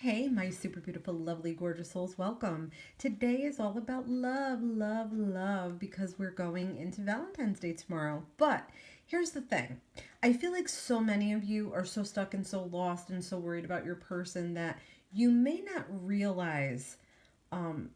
Hey, my super beautiful, lovely, gorgeous souls, welcome. Today is all about love, love, love because we're going into Valentine's Day tomorrow. But here's the thing, I feel like so many of you are so stuck and so lost and so worried about your person that you may not realize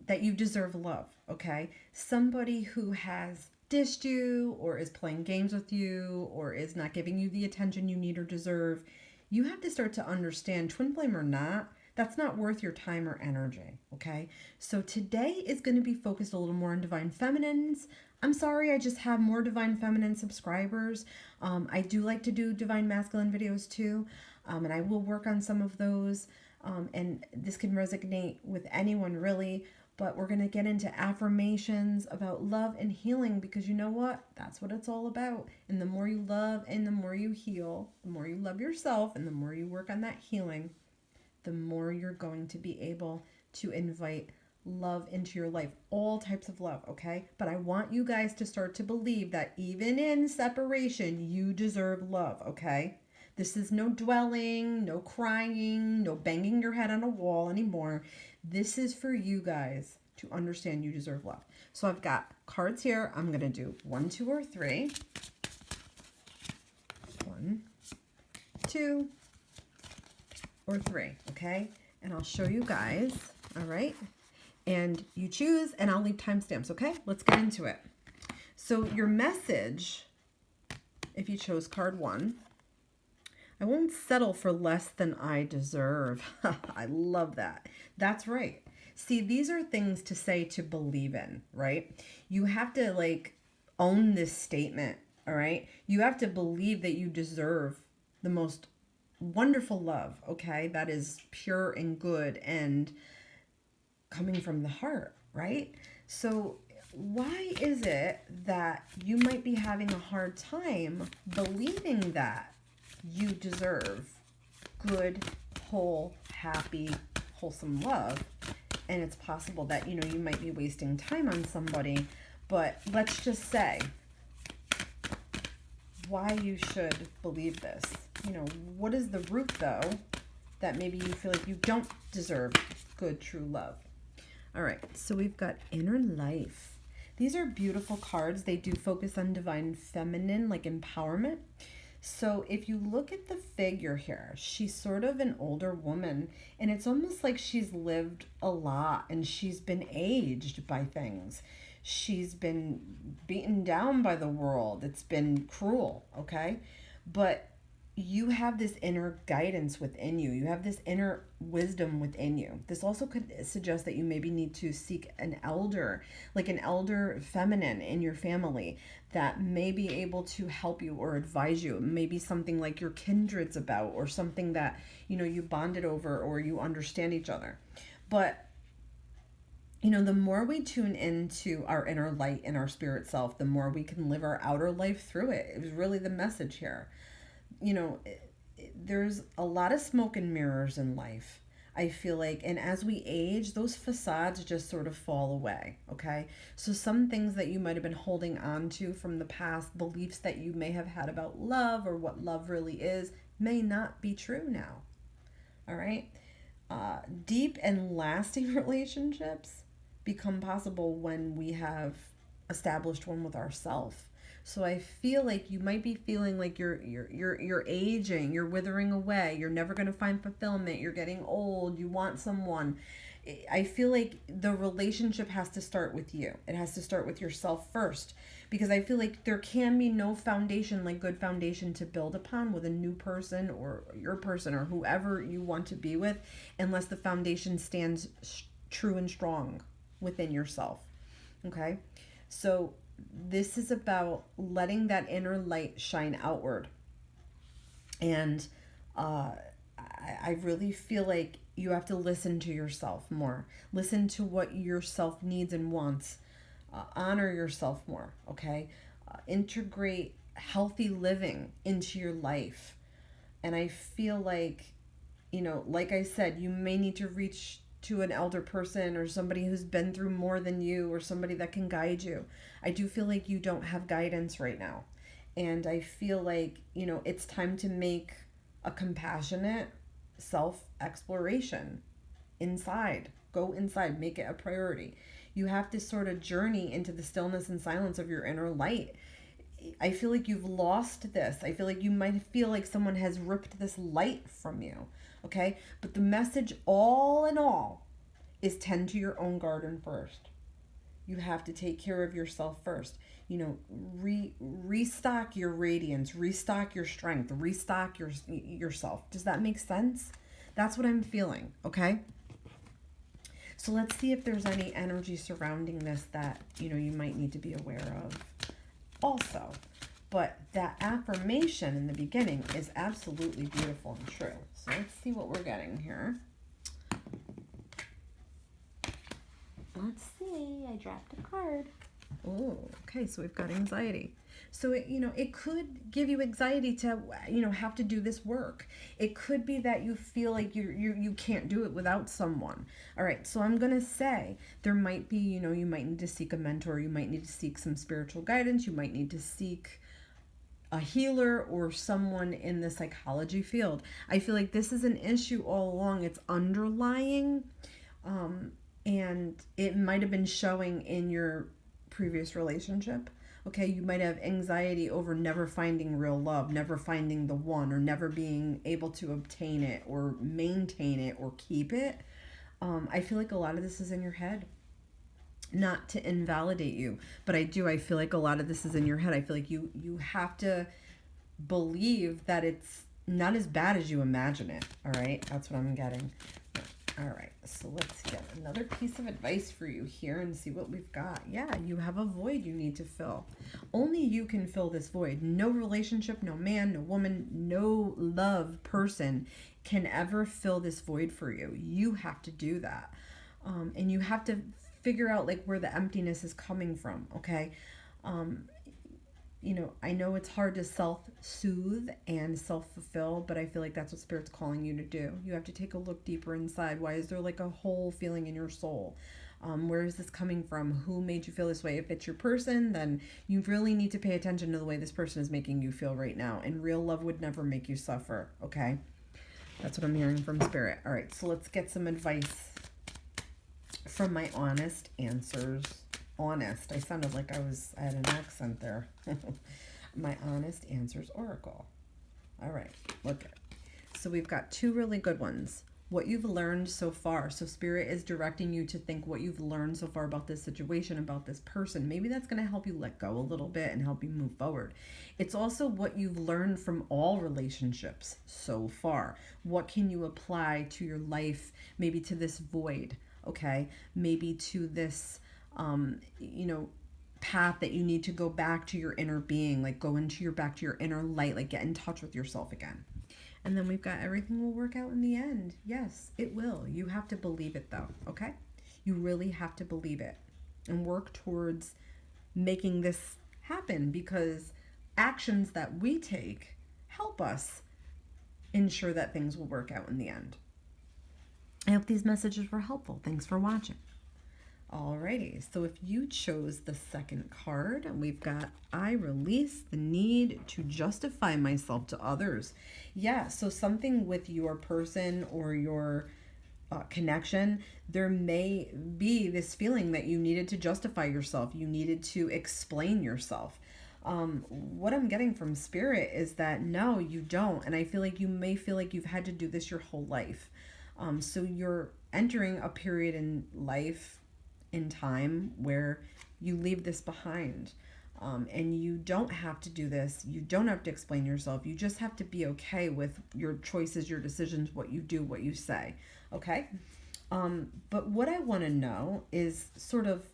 that you deserve love, okay? Somebody who has dished you or is playing games with you or is not giving you the attention you need or deserve, you have to start to understand, twin flame or not, that's not worth your time or energy, okay? So today is going to be focused a little more on divine feminines. I'm sorry, I just have more divine feminine subscribers. I do like to do divine masculine videos too, and I will work on some of those. And this can resonate with anyone really, but we're going to get into affirmations about love and healing because you know what? That's what it's all about. And the more you love and the more you heal, the more you love yourself and the more you work on that healing, the more you're going to be able to invite love into your life, all types of love, okay? But I want you guys to start to believe that even in separation, you deserve love, okay? This is no dwelling, no crying, no banging your head on a wall anymore. This is for you guys to understand you deserve love. So I've got cards here. I'm going to do 1, 2, or 3. 1, 2, or 3, okay? And I'll show you guys, all right? And you choose, and I'll leave timestamps, okay? Let's get into it. So your message, if you chose card 1, I won't settle for less than I deserve. I love that. That's right. See, these are things to say to believe in, right? You have to own this statement, all right? You have to believe that you deserve the most wonderful love, okay? That is pure and good and coming from the heart, right? So why is it that you might be having a hard time believing that you deserve good, whole, happy, wholesome love? And it's possible that, you might be wasting time on somebody, but let's just say why you should believe this. What is the root, though, that maybe you feel like you don't deserve good, true love? All right, so we've got inner life. These are beautiful cards. They do focus on divine feminine, like empowerment. So if you look at the figure here, she's sort of an older woman, and it's almost like she's lived a lot and she's been aged by things. She's been beaten down by the world. It's been cruel, okay? But you have this inner guidance within you. You have this inner wisdom within you. This also could suggest that you maybe need to seek an elder, like an elder feminine in your family that may be able to help you or advise you. Maybe something like your kindred's about, or something that, you bonded over or you understand each other. But the more we tune into our inner light and our spirit self, the more we can live our outer life through it. It was really the message here. There's a lot of smoke and mirrors in life, I feel like. And as we age, those facades just sort of fall away, okay? So some things that you might have been holding on to from the past, beliefs that you may have had about love or what love really is, may not be true now, all right? Deep and lasting relationships become possible when we have established one with ourselves. So I feel like you might be feeling like you're aging, you're withering away, you're never going to find fulfillment, you're getting old, you want someone. I feel like the relationship has to start with you. It has to start with yourself first, because I feel like there can be no foundation, like good foundation to build upon with a new person or your person or whoever you want to be with, unless the foundation stands true and strong within yourself. Okay? So this is about letting that inner light shine outward. And I really feel like you have to listen to yourself more. Listen to what yourself needs and wants. Honor yourself more, okay? Integrate healthy living into your life. And I feel like, like I said, you may need to reach to an elder person or somebody who's been through more than you, or somebody that can guide you. I do feel like you don't have guidance right now. And I feel like, it's time to make a compassionate self exploration. inside. Go inside. Make it a priority. You have to sort of journey into the stillness and silence of your inner light. I feel like you've lost this. I feel like you might feel like someone has ripped this light from you. Okay? But the message, all in all, is tend to your own garden first. You have to take care of yourself first. You know, restock your radiance, restock your strength, restock yourself. Does that make sense? That's what I'm feeling, okay? So let's see if there's any energy surrounding this that, you know, you might need to be aware of also. But that affirmation in the beginning is absolutely beautiful and true. So let's see what we're getting here. Let's see. I dropped a card. Oh, okay. So we've got anxiety. So it could give you anxiety to, have to do this work. It could be that you feel like you can't do it without someone. All right. So I'm gonna say there might be, you might need to seek a mentor. You might need to seek some spiritual guidance. You might need to seek a healer or someone in the psychology field. I feel like this is an issue all along. It's underlying. And it might have been showing in your previous relationship. Okay, you might have anxiety over never finding real love, never finding the one, or never being able to obtain it or maintain it or keep it. I feel like a lot of this is in your head. Not to invalidate you, but I feel like a lot of this is in your head. I feel like you have to believe that it's not as bad as you imagine it. All right, that's what I'm getting. All right, so let's get another piece of advice for you here and see what we've got. Yeah, you have a void you need to fill. Only you can fill this void. No relationship, no man, no woman, no love person can ever fill this void for you. You have to do that. And you have to figure out like where the emptiness is coming from, okay? I know it's hard to self-soothe and self-fulfill, but I feel like that's what Spirit's calling you to do. You have to take a look deeper inside. Why is there like a whole feeling in your soul? Where is this coming from? Who made you feel this way? If it's your person, then you really need to pay attention to the way this person is making you feel right now. And real love would never make you suffer, okay? That's what I'm hearing from Spirit. All right, so let's get some advice from my honest answers. Honest. I sounded like I had an accent there. My honest answers oracle. All right, look at it. So we've got two really good ones. What you've learned so far. So Spirit is directing you to think what you've learned so far about this situation, about this person. Maybe that's going to help you let go a little bit and help you move forward. It's also what you've learned from all relationships so far. What can you apply to your life, maybe to this void, okay? Maybe to this path that you need to go back to your inner being, like go back to your inner light, like get in touch with yourself again. And then we've got everything will work out in the end. Yes, it will. You have to believe it though, okay? You really have to believe it and work towards making this happen, because actions that we take help us ensure that things will work out in the end. I hope these messages were helpful. Thanks for watching. Alrighty, so if you chose the second card, we've got I release the need to justify myself to others. Yeah, so something with your person or your connection, there may be this feeling that you needed to justify yourself. You needed to explain yourself. What I'm getting from Spirit is that no, you don't. And I feel like you may feel like you've had to do this your whole life. So you're entering a period in life, in time, where you leave this behind, and you don't have to do this. You don't have to explain yourself. You just have to be okay with your choices, your decisions, what you do, what you say, okay? But what I want to know is sort of,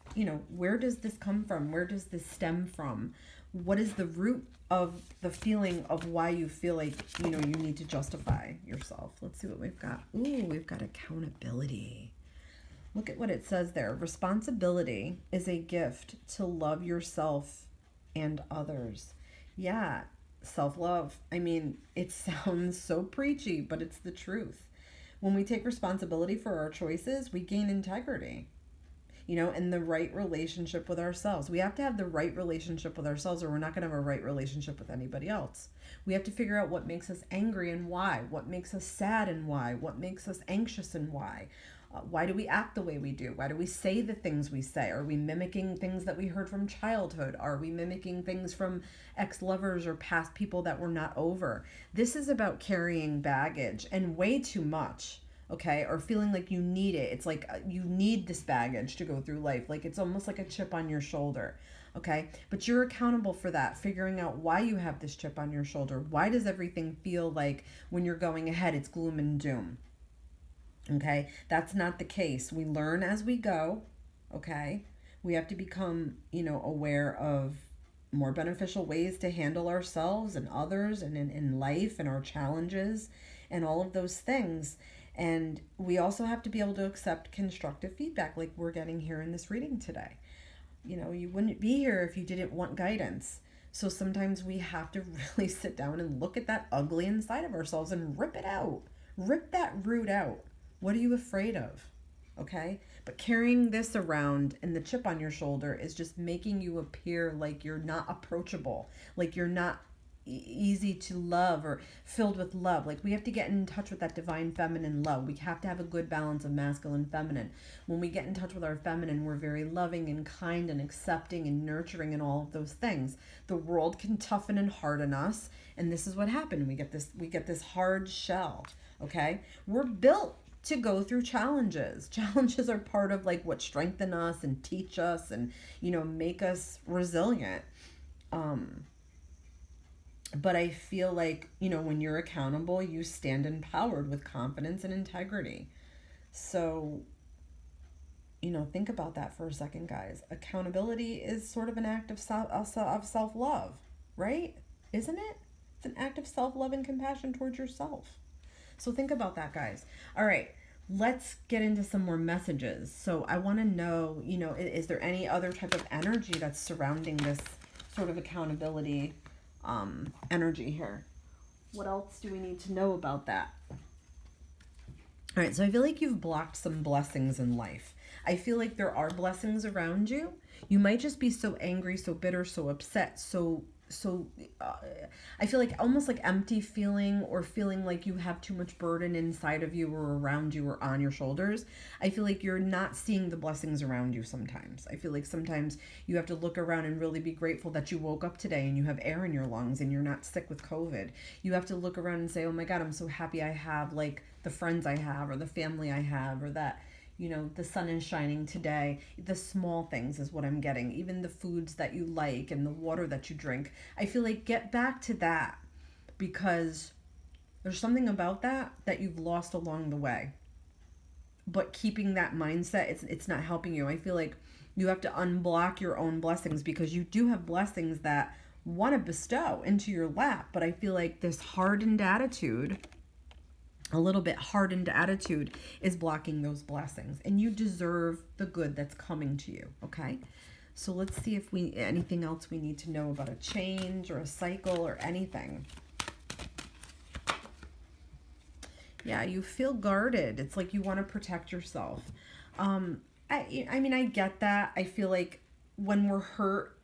where does this come from? Where does this stem from? What is the root of the feeling of why you feel like, you need to justify yourself? Let's see what we've got. Ooh, we've got accountability. Look at what it says there. Responsibility is a gift to love yourself and others. Yeah, self-love. I mean, it sounds so preachy, but it's the truth. When we take responsibility for our choices, we gain integrity. and the right relationship with ourselves. We have to have the right relationship with ourselves, or we're not going to have a right relationship with anybody else. We have to figure out what makes us angry and why, what makes us sad and why, what makes us anxious and why. Why do we act the way we do? Why do we say the things we say? Are we mimicking things that we heard from childhood? Are we mimicking things from ex-lovers or past people that we're not over? This is about carrying baggage, and way too much, okay? Or feeling like you need it. It's like you need this baggage to go through life. Like it's almost like a chip on your shoulder, okay? But you're accountable for that, figuring out why you have this chip on your shoulder. Why does everything feel like when you're going ahead, it's gloom and doom? Okay, that's not the case. We learn as we go. Okay, we have to become, aware of more beneficial ways to handle ourselves and others and in life and our challenges and all of those things. And we also have to be able to accept constructive feedback like we're getting here in this reading today. You wouldn't be here if you didn't want guidance. So sometimes we have to really sit down and look at that ugly inside of ourselves and rip it out. Rip that root out. What are you afraid of? Okay? But carrying this around and the chip on your shoulder is just making you appear like you're not approachable, like you're not easy to love or filled with love. Like we have to get in touch with that divine feminine love. We have to have a good balance of masculine and feminine. When we get in touch with our feminine, we're very loving and kind and accepting and nurturing and all of those things. The world can toughen and harden us, and this is what happened. We get this hard shell, okay? We're built to go through challenges. Challenges are part of like what strengthen us and teach us and, make us resilient. But I feel like, when you're accountable, you stand empowered with confidence and integrity. So, think about that for a second, guys. Accountability is sort of an act of self-love, right? Isn't it? It's an act of self-love and compassion towards yourself. So think about that, guys. All right, let's get into some more messages. So I want to know, is there any other type of energy that's surrounding this sort of accountability energy here? What else do we need to know about that? All right, so I feel like you've blocked some blessings in life. I feel like there are blessings around you. You might just be so angry, so bitter, so upset, I feel like almost like empty feeling, or feeling like you have too much burden inside of you or around you or on your shoulders. I feel like you're not seeing the blessings around you sometimes. I feel like sometimes you have to look around and really be grateful that you woke up today and you have air in your lungs and you're not sick with COVID. You have to look around and say, oh my God, I'm so happy I have like the friends I have or the family I have, or that the sun is shining today. The small things is what I'm getting. Even the foods that you like and the water that you drink. I feel like get back to that, because there's something about that you've lost along the way. But keeping that mindset, it's not helping you. I feel like you have to unblock your own blessings, because you do have blessings that want to bestow into your lap. But I feel like this hardened attitude, a little bit hardened attitude, is blocking those blessings, and you deserve the good that's coming to you. Okay, so let's see if anything else we need to know about a change or a cycle or anything. Yeah, you feel guarded. It's like you want to protect yourself. I mean, I get that. I feel like when we're hurt,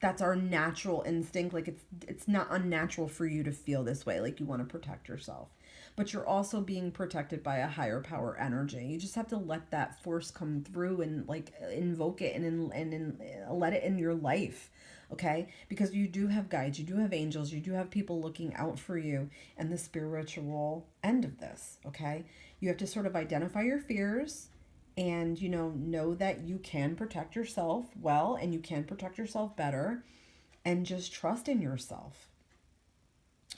that's our natural instinct. Like it's not unnatural for you to feel this way. Like you want to protect yourself. But you're also being protected by a higher power energy. You just have to let that force come through and like invoke it and let it in your life, okay? Because you do have guides, you do have angels, you do have people looking out for you, and the spiritual end of this, okay? You have to sort of identify your fears and, know that you can protect yourself well and you can protect yourself better, and just trust in yourself.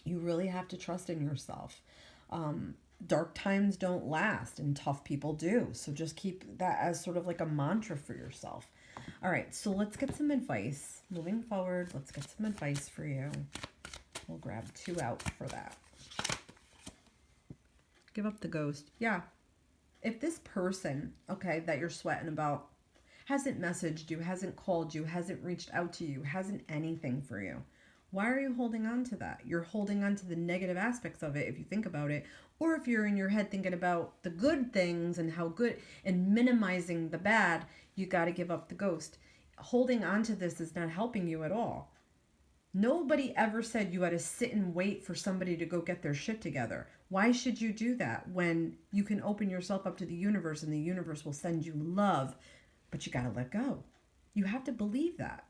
You really have to trust in yourself. Dark times don't last and tough people do. So just keep that as sort of like a mantra for yourself. All right, so let's get some advice. Moving forward, let's get some advice for you. We'll grab 2 out for that. Give up the ghost. Yeah. If this person, okay, that you're sweating about hasn't messaged you, hasn't called you, hasn't reached out to you, hasn't anything for you, Why are you holding on to that? You're holding on to the negative aspects of it if you think about it. Or if you're in your head thinking about the good things and how good and minimizing the bad, you got to give up the ghost. Holding on to this is not helping you at all. Nobody ever said you had to sit and wait for somebody to go get their shit together. Why should you do that when you can open yourself up to the universe and the universe will send you love? But you got to let go. You have to believe that.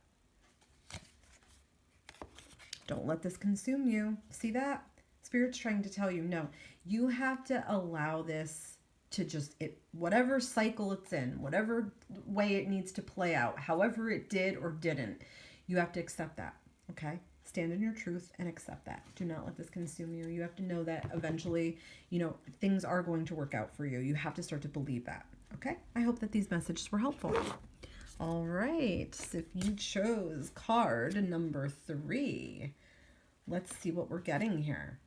Don't let this consume you. See that? Spirit's trying to tell you, no, you have to allow this to just, whatever cycle it's in, whatever way it needs to play out, however it did or didn't, you have to accept that, okay? Stand in your truth and accept that. Do not let this consume you. You have to know that eventually, things are going to work out for you. You have to start to believe that, okay? I hope that these messages were helpful. All right, so if you chose card number 3, let's see what we're getting here.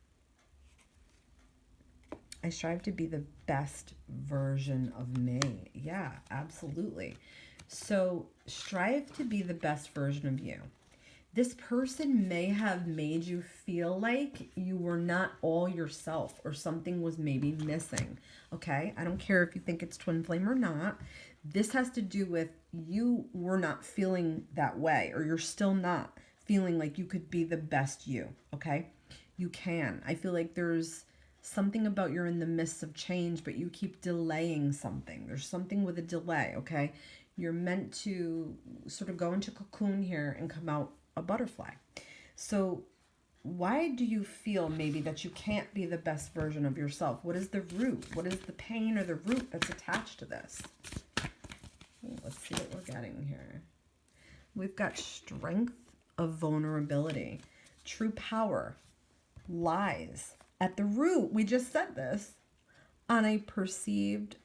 I strive to be the best version of me. Yeah, absolutely. So strive to be the best version of you. This person may have made you feel like you were not all yourself or something was maybe missing. Okay? I don't care if you think it's twin flame or not. This has to do with you were not feeling that way, or you're still not feeling like you could be the best you. Okay? You can. I feel like there's something about you're in the midst of change, but you keep delaying something. There's something with a delay. Okay? You're meant to sort of go into cocoon here and come out a butterfly. So why do you feel maybe that you can't be the best version of yourself? What is the root? What is the pain or the root that's attached to this? Let's see what we're getting here. We've got strength of vulnerability, true power, lies. At the root, we just said this, of a perceived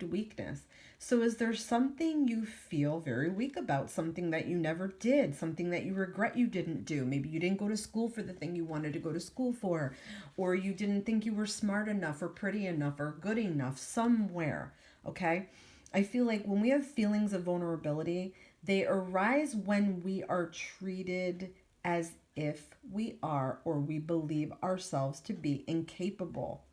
weakness. So is there something you feel very weak about, something that you never did, something that you regret you didn't do? Maybe you didn't go to school for the thing you wanted to go to school for, or you didn't think you were smart enough or pretty enough or good enough somewhere, okay? I feel like when we have feelings of vulnerability, they arise when we are treated as if we are or we believe ourselves to be incapable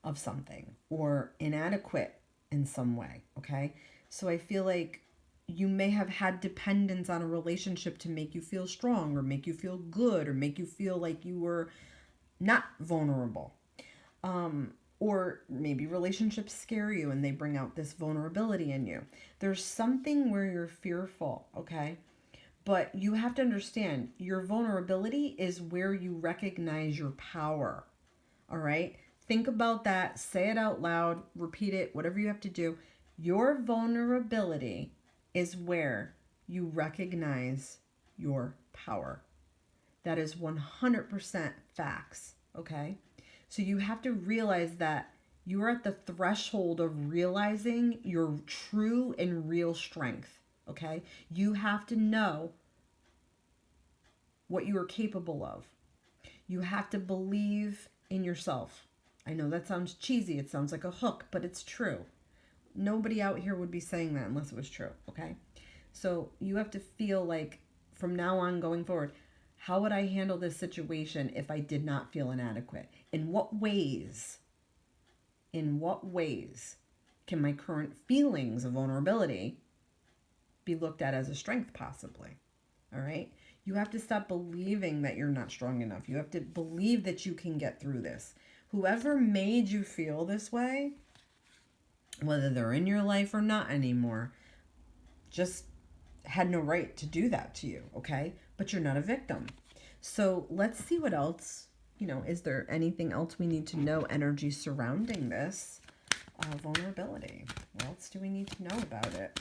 of something or inadequate in some way, okay? So I feel like you may have had dependence on a relationship to make you feel strong or make you feel good or make you feel like you were not vulnerable. Or maybe relationships scare you and they bring out this vulnerability in you. There's something where you're fearful, okay? But you have to understand your vulnerability is where you recognize your power, all right? Think about that. Say it out loud. Repeat it. Whatever you have to do. Your vulnerability is where you recognize your power. That is 100% facts. Okay? So you have to realize that you are at the threshold of realizing your true and real strength. Okay? You have to know what you are capable of. You have to believe in yourself. I know that sounds cheesy. It sounds like a hook, but it's true. Nobody out here would be saying that unless it was true, okay? So you have to feel like from now on going forward, how would I handle this situation if I did not feel inadequate? In what ways can my current feelings of vulnerability be looked at as a strength possibly? All right? You have to stop believing that you're not strong enough. You have to believe that you can get through this. Whoever made you feel this way, whether they're in your life or not anymore, just had no right to do that to you, okay? But you're not a victim. So let's see what else, is there anything else we need to know, energy surrounding this vulnerability? What else do we need to know about it?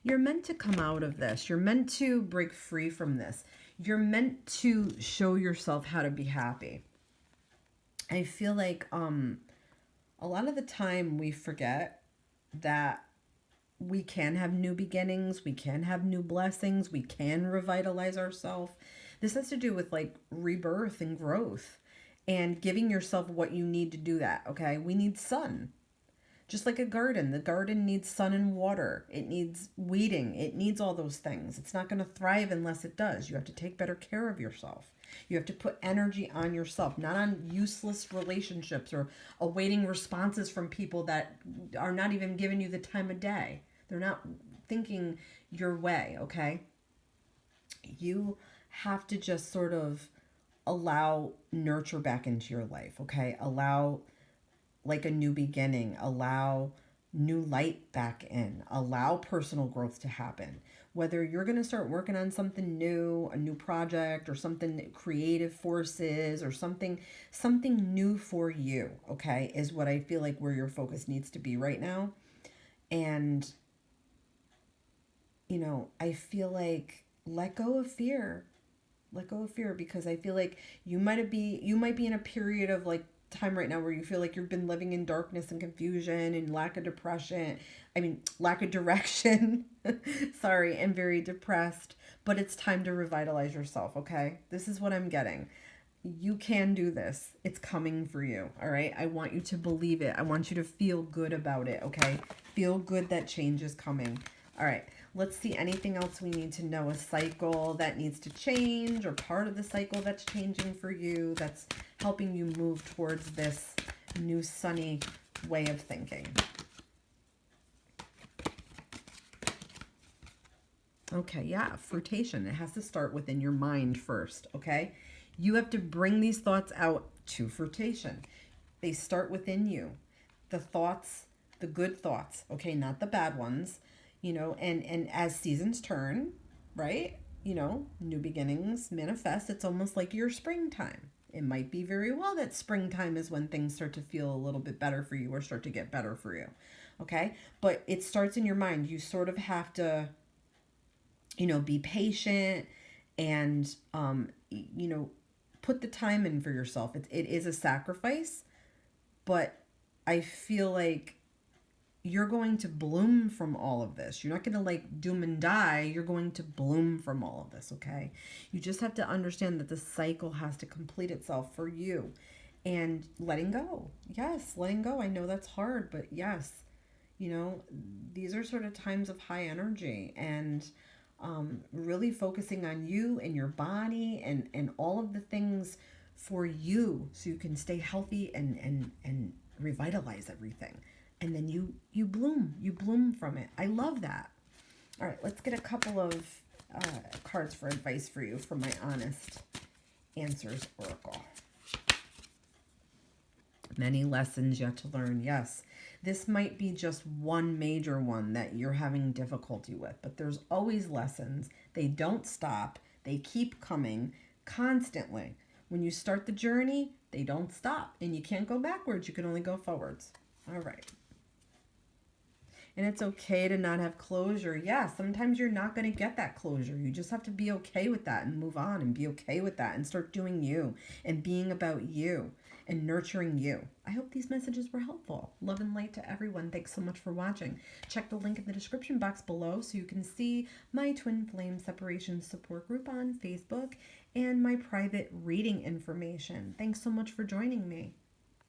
You're meant to come out of this. You're meant to break free from this. You're meant to show yourself how to be happy. I feel like a lot of the time we forget that we can have new beginnings, we can have new blessings, we can revitalize ourselves. This has to do with like rebirth and growth and giving yourself what you need to do that, okay? We need sun. Just like a garden, the garden needs sun and water. It needs weeding. It needs all those things. It's not going to thrive unless it does. You have to take better care of yourself. You have to put energy on yourself, not on useless relationships or awaiting responses from people that are not even giving you the time of day. They're not thinking your way, okay? You have to just sort of allow nurture back into your life, okay? Allow like a new beginning, allow new light back in, allow personal growth to happen. Whether you're going to start working on something new, a new project or something creative forces or something new for you, okay, is what I feel like where your focus needs to be right now. And I feel like let go of fear. Let go of fear, because I feel like you might be in a period of like time right now where you feel like you've been living in darkness and confusion and lack of lack of direction. Sorry, and very depressed, but it's time to revitalize yourself, okay? This is what I'm getting. You can do this. It's coming for you, all right? I want you to believe it. I want you to feel good about it, okay? Feel good that change is coming. All right, let's see anything else we need to know. A cycle that needs to change, or part of the cycle that's changing for you, that's helping you move towards this new sunny way of thinking. Okay, yeah, fruitation. It has to start within your mind first, okay? You have to bring these thoughts out to fruitation. They start within you. The thoughts, the good thoughts, okay, not the bad ones, and as seasons turn, right? New beginnings manifest. It's almost like your springtime. It might be very well that springtime is when things start to feel a little bit better for you or start to get better for you, okay? But it starts in your mind. You sort of have to be patient and, put the time in for yourself. It is a sacrifice, but I feel like you're going to bloom from all of this. You're not going to like doom and die. You're going to bloom from all of this, okay? You just have to understand that the cycle has to complete itself for you. And letting go. Yes, letting go. I know that's hard, but yes, these are sort of times of high energy, and really focusing on you and your body and all of the things for you so you can stay healthy and revitalize everything. And then you bloom from it. I love that. All right, let's get a couple of cards for advice for you from my Honest Answers Oracle. Many lessons yet to learn. Yes, this might be just one major one that you're having difficulty with, but there's always lessons. They don't stop. They keep coming constantly. When you start the journey, they don't stop, and you can't go backwards. You can only go forwards. All right. And it's okay to not have closure. Yeah, sometimes you're not going to get that closure. You just have to be okay with that and move on and be okay with that and start doing you and being about you and nurturing you. I hope these messages were helpful. Love and light to everyone. Thanks so much for watching. Check the link in the description box below so you can see my Twin Flame Separation Support Group on Facebook and my private reading information. Thanks so much for joining me.